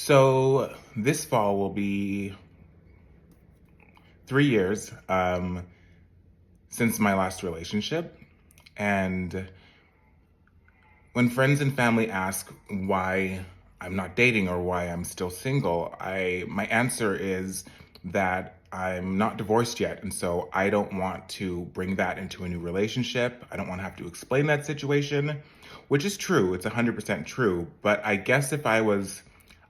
So this fall will be 3 years since my last relationship. And when friends and family ask why I'm not dating or why I'm still single, my answer is that I'm not divorced yet. And so I don't want to bring that into a new relationship. I don't want to have to explain that situation, which is true. It's 100% true. But I guess if I was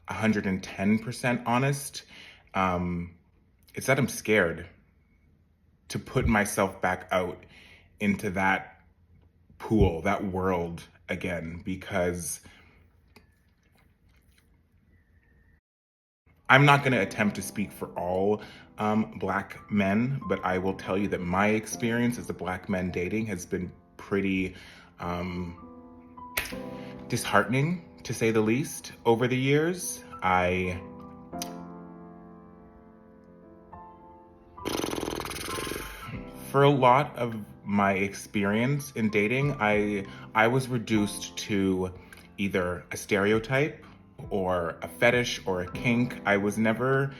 110% honest, um, it's that I'm scared to put myself back out into that pool, that world again, because I'm not going to attempt to speak for all Black men, but I will tell you that my experience as a Black man dating has been pretty um, disheartening, to say the least, over the years. For a lot of my experience in dating, I was reduced to either a stereotype or a fetish or a kink. I was never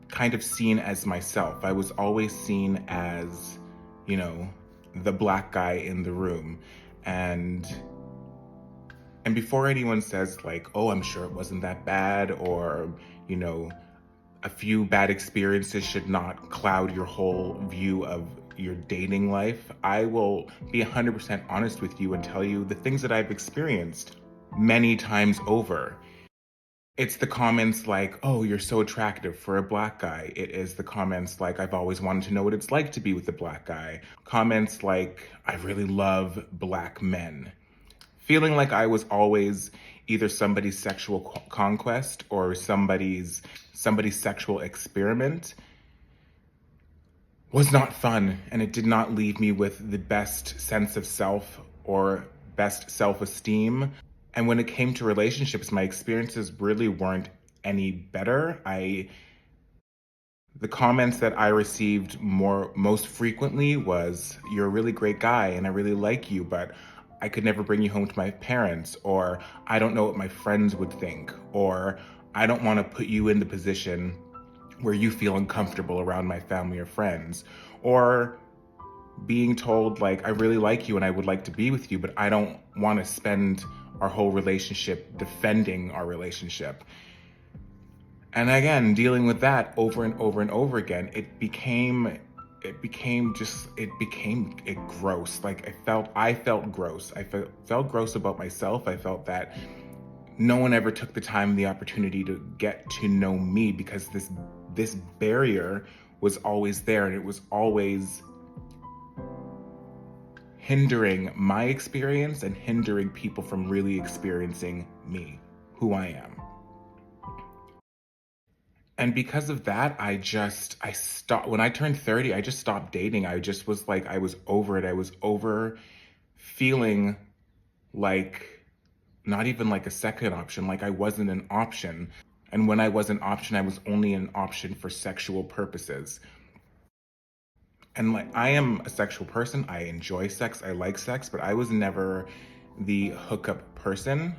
kind of seen as myself. I was always seen as, you know, the Black guy in the room. And before anyone says like, "Oh, I'm sure it wasn't that bad," or, you know, a few bad experiences should not cloud your whole view of your dating life, I will be 100% honest with you and tell you the things that I've experienced many times over. It's the comments like, "Oh, you're so attractive for a Black guy." It is the comments like, "I've always wanted to know what it's like to be with a Black guy." Comments like, "I really love Black men." Feeling like I was always either somebody's sexual conquest or somebody's sexual experiment was not fun, and it did not leave me with the best sense of self or best self-esteem. And when it came to relationships, my experiences really weren't any better. The comments that I received most frequently was, "You're a really great guy and I really like you, but I could never bring you home to my parents," or "I don't know what my friends would think," or "I don't want to put you in the position where you feel uncomfortable around my family or friends," or being told like, "I really like you and I would like to be with you, but I don't want to spend our whole relationship defending our relationship." And again, dealing with that over and over and over again, it became gross. Like I felt gross. Felt gross about myself. I felt that no one ever took the time and the opportunity to get to know me, because this barrier was always there, and it was always hindering my experience and hindering people from really experiencing me, who I am. And because of that, I stopped. When I turned 30, I just stopped dating. I just was like, I was over it. I was over feeling like not even like a second option, like I wasn't an option. And when I was an option, I was only an option for sexual purposes. And like, I am a sexual person. I enjoy sex. I like sex, but I was never the hookup person.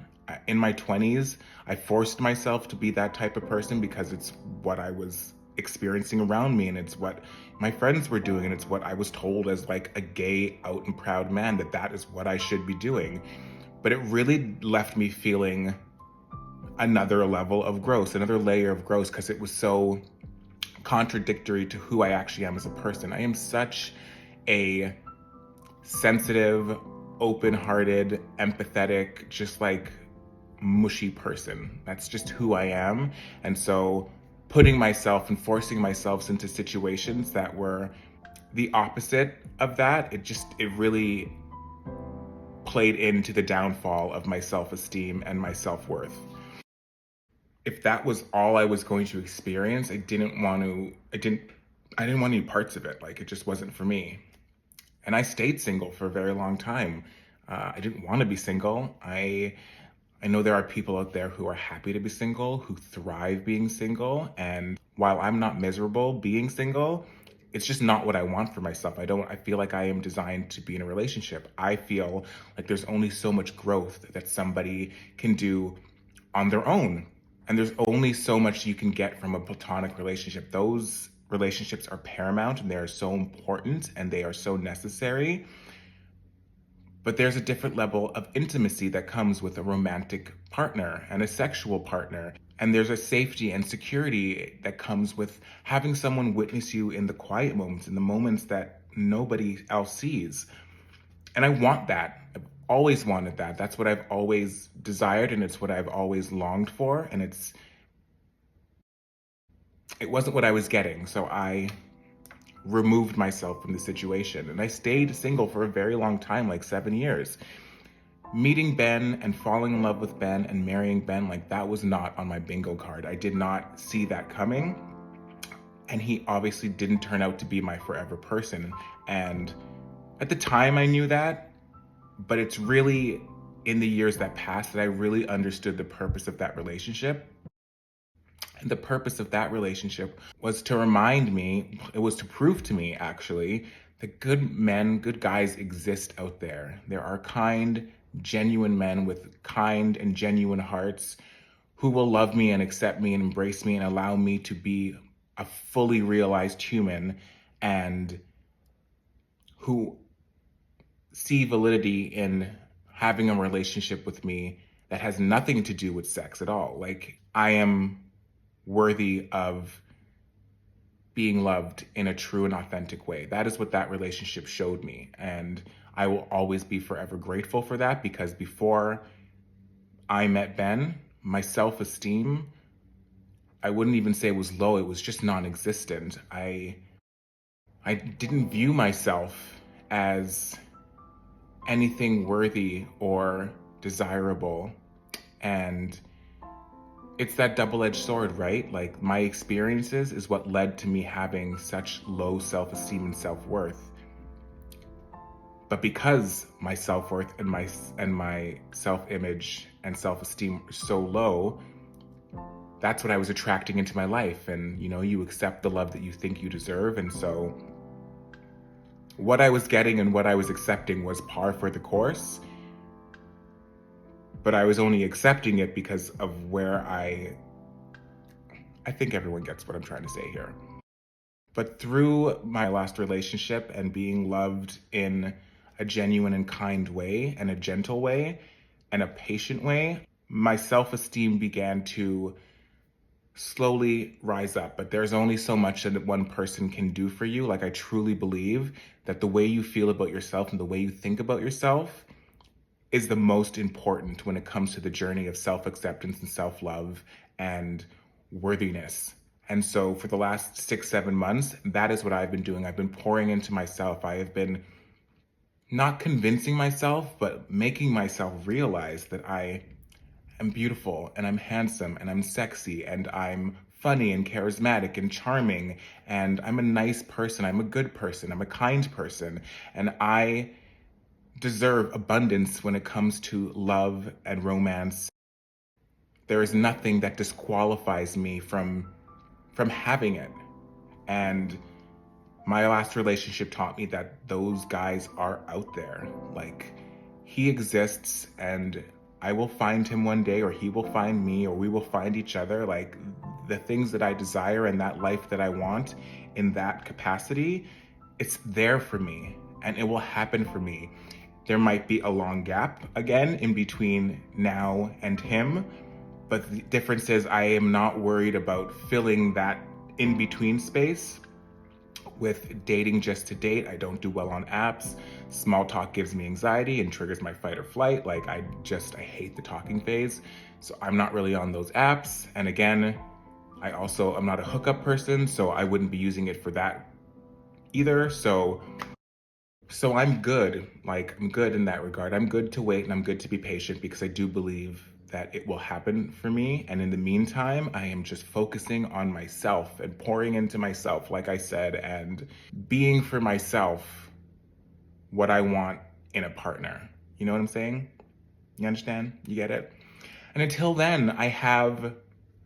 In my 20s, I forced myself to be that type of person because it's what I was experiencing around me, and it's what my friends were doing, and it's what I was told as like a gay, out and proud man, that is what I should be doing. But it really left me feeling another level of gross, another layer of gross, because it was so contradictory to who I actually am as a person. I am such a sensitive, open-hearted, empathetic, just like mushy person. That's just who I am. And so putting myself and forcing myself into situations that were the opposite of that, it really played into the downfall of my self-esteem and my self-worth. If that was all I was going to experience, I didn't want any parts of it. Like, it just wasn't for me. And I stayed single for a very long time. I didn't want to be single. I know there are people out there who are happy to be single, who thrive being single. And while I'm not miserable being single, it's just not what I want for myself. I feel like I am designed to be in a relationship. I feel like there's only so much growth that somebody can do on their own. And there's only so much you can get from a platonic relationship. Those relationships are paramount and they are so important and they are so necessary. But there's a different level of intimacy that comes with a romantic partner and a sexual partner. And there's a safety and security that comes with having someone witness you in the quiet moments, in the moments that nobody else sees. And I want that. I've always wanted that. That's what I've always desired, and it's what I've always longed for. And it wasn't what I was getting. So I removed myself from the situation. And I stayed single for a very long time, like 7 years. Meeting Ben and falling in love with Ben and marrying Ben, like that was not on my bingo card. I did not see that coming. And he obviously didn't turn out to be my forever person. And at the time I knew that, but it's really in the years that passed that I really understood the purpose of that relationship. And the purpose of that relationship was to remind me, it was to prove to me actually, that good men, good guys exist out there. There are kind, genuine men with kind and genuine hearts who will love me and accept me and embrace me and allow me to be a fully realized human, and who see validity in having a relationship with me that has nothing to do with sex at all. Like, I am worthy of being loved in a true and authentic way. That is what that relationship showed me. And I will always be forever grateful for that, because before I met Ben, my self-esteem, I wouldn't even say it was low, it was just non-existent. I didn't view myself as anything worthy or desirable. And it's that double-edged sword, right? Like, my experiences is what led to me having such low self-esteem and self-worth. But because my self-worth and my self-image and self-esteem are so low, that's what I was attracting into my life. And you accept the love that you think you deserve. And so what I was getting and what I was accepting was par for the course. But I was only accepting it because of where I think everyone gets what I'm trying to say here. But through my last relationship and being loved in a genuine and kind way and a gentle way and a patient way, my self-esteem began to slowly rise up. But there's only so much that one person can do for you. Like, I truly believe that the way you feel about yourself and the way you think about yourself is the most important when it comes to the journey of self-acceptance and self-love and worthiness. And so for the last 6-7 months, that is what I've been doing. I've been pouring into myself. I have been not convincing myself, but making myself realize that I am beautiful and I'm handsome and I'm sexy and I'm funny and charismatic and charming and I'm a nice person. I'm a good person. I'm a kind person. And I deserve abundance when it comes to love and romance. There is nothing that disqualifies me from having it. And my last relationship taught me that those guys are out there. Like, he exists, and I will find him one day, or he will find me, or we will find each other. Like, the things that I desire and that life that I want in that capacity, it's there for me and it will happen for me. There might be a long gap again in between now and him, but the difference is I am not worried about filling that in between space with dating just to date. I don't do well on apps. Small talk gives me anxiety and triggers my fight or flight. Like, I hate the talking phase. So I'm not really on those apps. And again, I'm not a hookup person, so I wouldn't be using it for that either. So I'm good. Like, I'm good in that regard. I'm good to wait and I'm good to be patient, because I do believe that it will happen for me. And in the meantime, I am just focusing on myself and pouring into myself, like I said, and being for myself what I want in a partner. You know what I'm saying? You understand? You get it? And until then, I have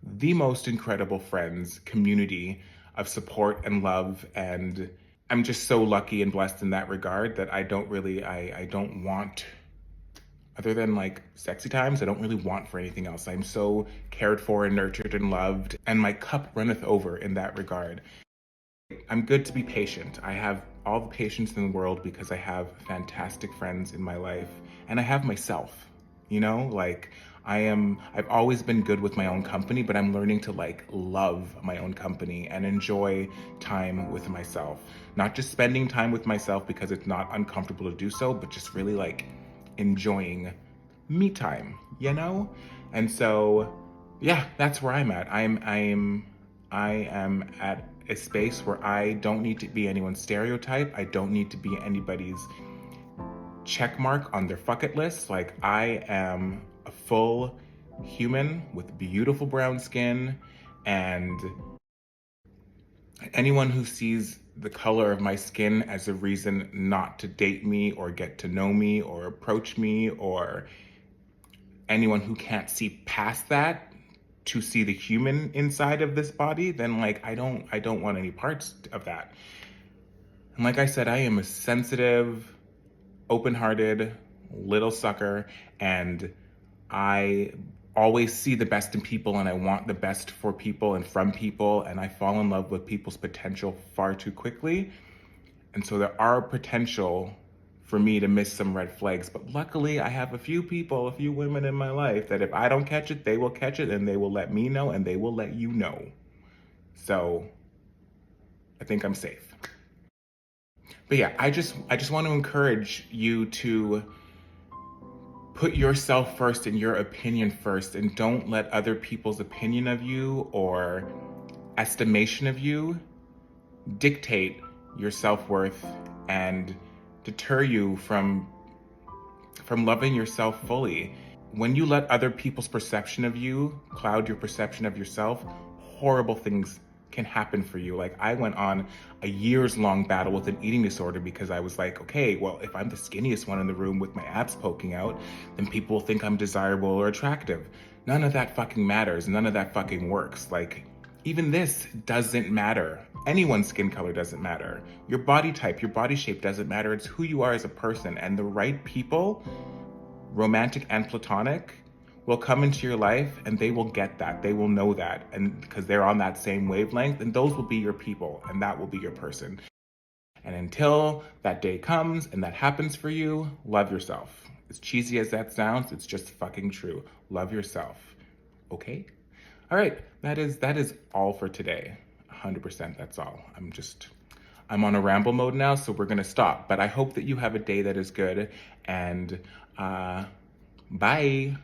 the most incredible friends, community of support and love, and I'm just so lucky and blessed in that regard that I don't want Other than like sexy times, I don't really want for anything else. I'm so cared for and nurtured and loved, and my cup runneth over in that regard. I'm good to be patient. I have all the patience in the world because I have fantastic friends in my life, and I have myself. You know, like I've always been good with my own company, but I'm learning to like love my own company and enjoy time with myself. Not just spending time with myself because it's not uncomfortable to do so, but just really like enjoying me time, you know? And so, yeah, that's where I'm at. I am at a space where I don't need to be anyone's stereotype. I don't need to be anybody's check mark on their fuck it list. Like, I am a full human with beautiful brown skin, and anyone who sees the color of my skin as a reason not to date me or get to know me or approach me, or anyone who can't see past that to see the human inside of this body, then like I don't want any parts of that. And like I said, I am a sensitive, open-hearted little sucker, and I always see the best in people, and I want the best for people and from people, and I fall in love with people's potential far too quickly. And so there are potential for me to miss some red flags. But luckily, I have a few people, a few women in my life that if I don't catch it, they will catch it, and they will let me know, and they will let you know. So I think I'm safe. But yeah, I just want to encourage you to put yourself first and your opinion first, and don't let other people's opinion of you or estimation of you dictate your self-worth and deter you from loving yourself fully. When you let other people's perception of you cloud your perception of yourself, horrible things can happen for you. Like, I went on a years long battle with an eating disorder because I was like, okay, well, if I'm the skinniest one in the room with my abs poking out, then people will think I'm desirable or attractive. None of that fucking matters. None of that fucking works. Like, even this doesn't matter. Anyone's skin color doesn't matter. Your body type, your body shape doesn't matter. It's who you are as a person. And the right people, romantic and platonic, will come into your life, and they will get that. They will know that. And because they're on that same wavelength, and those will be your people, and that will be your person. And until that day comes and that happens for you, love yourself. As cheesy as that sounds, it's just fucking true. Love yourself. Okay? All right. That is all for today. 100%, that's all. I'm on a ramble mode now, so we're gonna stop. But I hope that you have a day that is good, and bye.